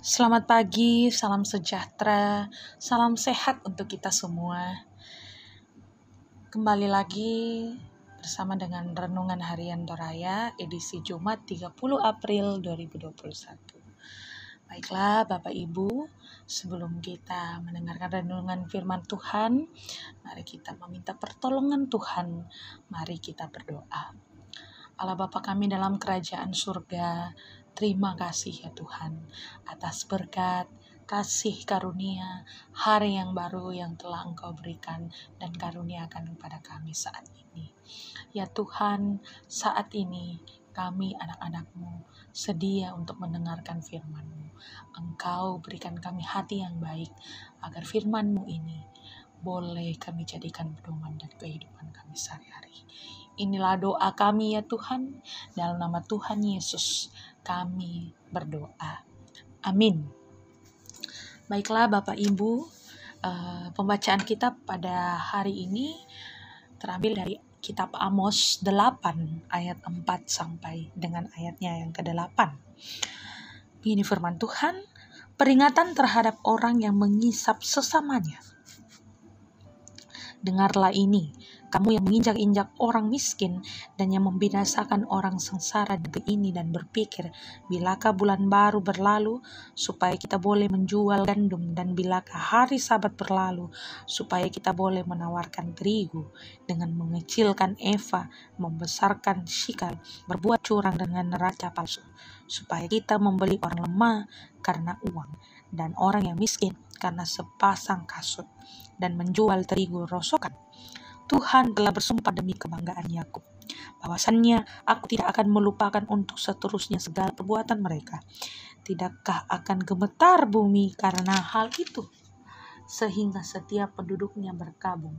Selamat pagi, salam sejahtera, salam sehat untuk kita semua. Kembali lagi bersama dengan Renungan Harian Doraya edisi Jumat 30 April 2021. Baiklah Bapak Ibu, sebelum kita mendengarkan renungan firman Tuhan, mari kita meminta pertolongan Tuhan, mari kita berdoa. Allah Bapa kami dalam kerajaan surga, terima kasih ya Tuhan atas berkat, kasih karunia, hari yang baru yang telah Engkau berikan dan karuniakan kepada kami saat ini. Ya Tuhan, saat ini kami anak-anak-Mu sedia untuk mendengarkan firman-Mu. Engkau berikan kami hati yang baik agar firman-Mu ini boleh kami jadikan pedoman dan kehidupan kami sehari-hari. Inilah doa kami ya Tuhan, dalam nama Tuhan Yesus kami berdoa. Amin. Baiklah Bapak Ibu, pembacaan kita pada hari ini terambil dari kitab Amos 8 ayat 4 sampai dengan ayatnya yang ke-8. Ini firman Tuhan, peringatan terhadap orang yang mengisap sesamanya. Dengarlah ini, kamu yang menginjak-injak orang miskin dan yang membinasakan orang sengsara di negeri ini dan berpikir, bilakah bulan baru berlalu supaya kita boleh menjual gandum dan bilakah hari Sabat berlalu supaya kita boleh menawarkan terigu dengan mengecilkan eva, membesarkan shikal, berbuat curang dengan neraca palsu supaya kita membeli orang lemah karena uang dan orang yang miskin karena sepasang kasut dan menjual terigu rosokan. Tuhan telah bersumpah demi kebanggaan Yakub, bahwasannya aku tidak akan melupakan untuk seterusnya segala perbuatan mereka. Tidakkah akan gemetar bumi karena hal itu, sehingga setiap penduduknya berkabung?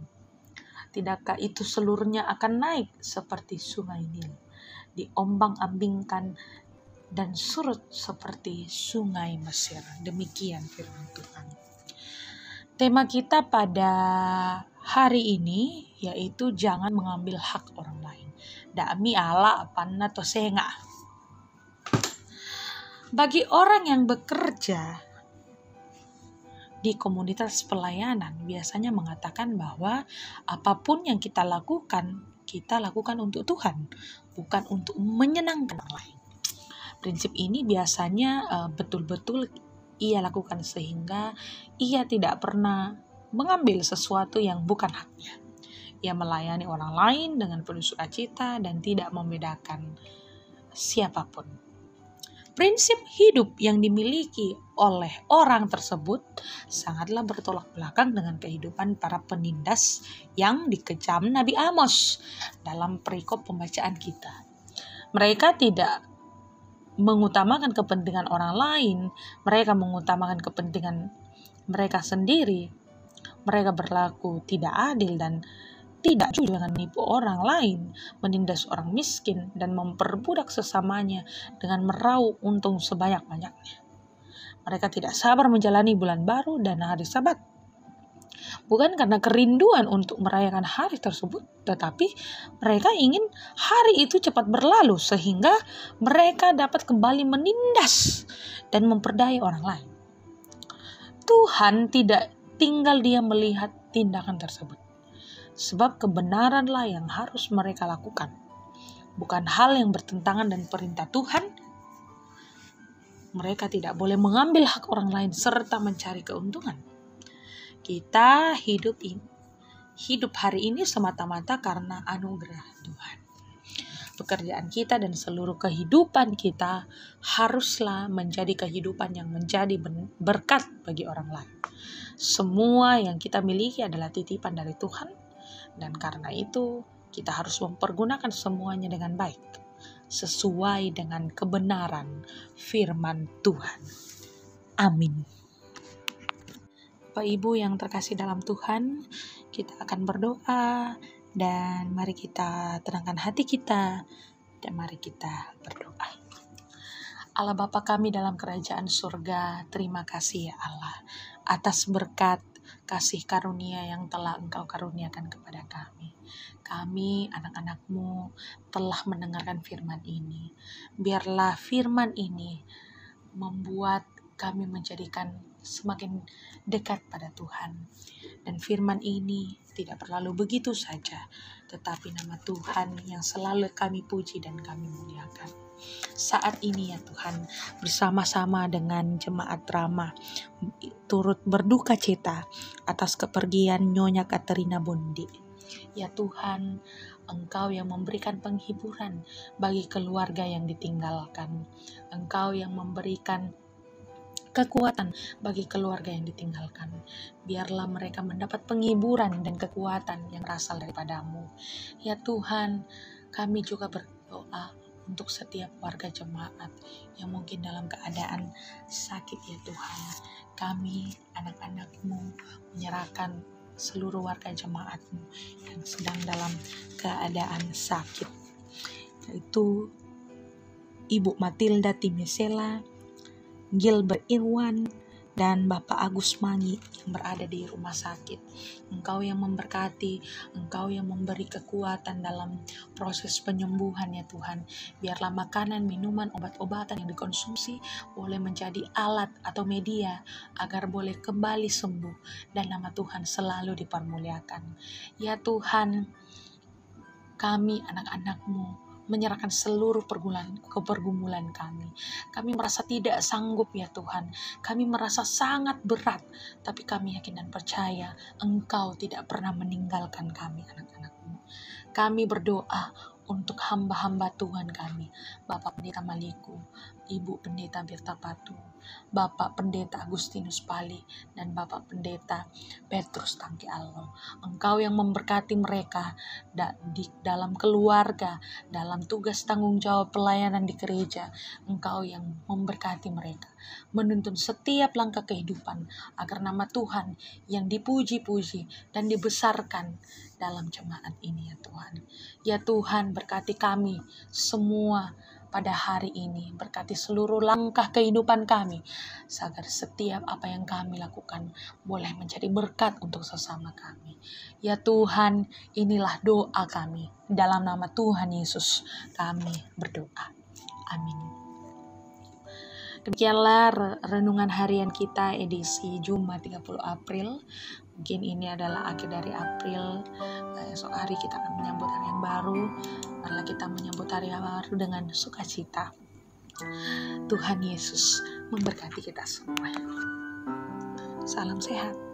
Tidakkah itu seluruhnya akan naik seperti sungai Nil, diombang-ambingkan dan surut seperti sungai Mesir. Demikian firman Tuhan. Tema kita pada hari ini yaitu jangan mengambil hak orang lain. Dami ala panna to senga. Bagi orang yang bekerja di komunitas pelayanan biasanya mengatakan bahwa apapun yang kita lakukan untuk Tuhan, bukan untuk menyenangkan orang lain. Prinsip ini biasanya betul-betul ia lakukan sehingga ia tidak pernah mengambil sesuatu yang bukan haknya. Ia melayani orang lain dengan penuh sukacita dan tidak membedakan siapapun. Prinsip hidup yang dimiliki oleh orang tersebut sangatlah bertolak belakang dengan kehidupan para penindas yang dikecam Nabi Amos dalam perikop pembacaan kita. Mereka tidak mengutamakan kepentingan orang lain, mereka mengutamakan kepentingan mereka sendiri. Mereka berlaku tidak adil dan tidak jujur dengan menipu orang lain, menindas orang miskin dan memperbudak sesamanya dengan meraup untung sebanyak-banyaknya. Mereka tidak sabar menjalani bulan baru dan hari Sabat. Bukan karena kerinduan untuk merayakan hari tersebut, tetapi mereka ingin hari itu cepat berlalu sehingga mereka dapat kembali menindas dan memperdaya orang lain. Tuhan tidak tinggal diam melihat tindakan tersebut, sebab kebenaranlah yang harus mereka lakukan, bukan hal yang bertentangan dengan perintah Tuhan. Mereka tidak boleh mengambil hak orang lain serta mencari keuntungan. Kita hidup hari ini semata-mata karena anugerah Tuhan. Pekerjaan kita dan seluruh kehidupan kita haruslah menjadi kehidupan yang menjadi berkat bagi orang lain. Semua yang kita miliki adalah titipan dari Tuhan, dan karena itu kita harus mempergunakan semuanya dengan baik, sesuai dengan kebenaran firman Tuhan. Amin. Bapak Ibu yang terkasih dalam Tuhan, kita akan berdoa dan mari kita tenangkan hati kita dan mari kita berdoa. Allah Bapa kami dalam kerajaan surga, terima kasih ya Allah atas berkat kasih karunia yang telah Engkau karuniakan kepada kami. Kami anak-anak-Mu telah mendengarkan firman ini. Biarlah firman ini membuat kami menjadikan semakin dekat pada Tuhan. Dan firman ini tidak berlalu begitu saja, tetapi nama Tuhan yang selalu kami puji dan kami muliakan. Saat ini ya Tuhan, bersama-sama dengan jemaat Rama turut berduka cita atas kepergian Nyonya Katerina Bondi. Ya Tuhan, Engkau yang memberikan penghiburan bagi keluarga yang ditinggalkan. Engkau yang memberikan kekuatan bagi keluarga yang ditinggalkan. Biarlah mereka mendapat penghiburan dan kekuatan yang berasal daripadamu. Ya Tuhan, kami juga berdoa untuk setiap warga jemaat yang mungkin dalam keadaan sakit ya Tuhan. Kami, anak-anak-Mu, menyerahkan seluruh warga jemaat-Mu yang sedang dalam keadaan sakit, yaitu Ibu Matilda Timesela, Gilbert Irwan, dan Bapak Agus Mangi yang berada di rumah sakit. Engkau yang memberkati, Engkau yang memberi kekuatan dalam proses penyembuhan ya Tuhan. Biarlah makanan, minuman, obat-obatan yang dikonsumsi boleh menjadi alat atau media agar boleh kembali sembuh dan nama Tuhan selalu dipermuliakan. Ya Tuhan, kami anak-anak-Mu menyerahkan seluruh pergumulan kami. Kami merasa tidak sanggup ya Tuhan. Kami merasa sangat berat. Tapi kami yakin dan percaya Engkau tidak pernah meninggalkan kami anak-anak-Mu. Kami berdoa untuk hamba-hamba Tuhan kami. Bapak Pendeta Maliku, Ibu Pendeta Birta Patu, Bapak Pendeta Agustinus Pali, dan Bapak Pendeta Petrus Tangki Allo. Engkau yang memberkati mereka di dalam keluarga, dalam tugas tanggung jawab pelayanan di gereja. Engkau yang memberkati mereka, menuntun setiap langkah kehidupan agar nama Tuhan yang dipuji-puji dan dibesarkan dalam jemaat ini ya Tuhan. Ya Tuhan, berkati kami semua pada hari ini, berkati seluruh langkah kehidupan kami, agar setiap apa yang kami lakukan boleh menjadi berkat untuk sesama kami. Ya Tuhan, inilah doa kami. Dalam nama Tuhan Yesus kami berdoa. Amin. Demikianlah renungan harian kita edisi Jumat 30 April. Mungkin ini adalah akhir dari April. Esok hari kita akan menyambut hari yang baru. Marilah kita menyambut hari yang baru dengan sukacita. Tuhan Yesus memberkati kita semua. Salam sehat.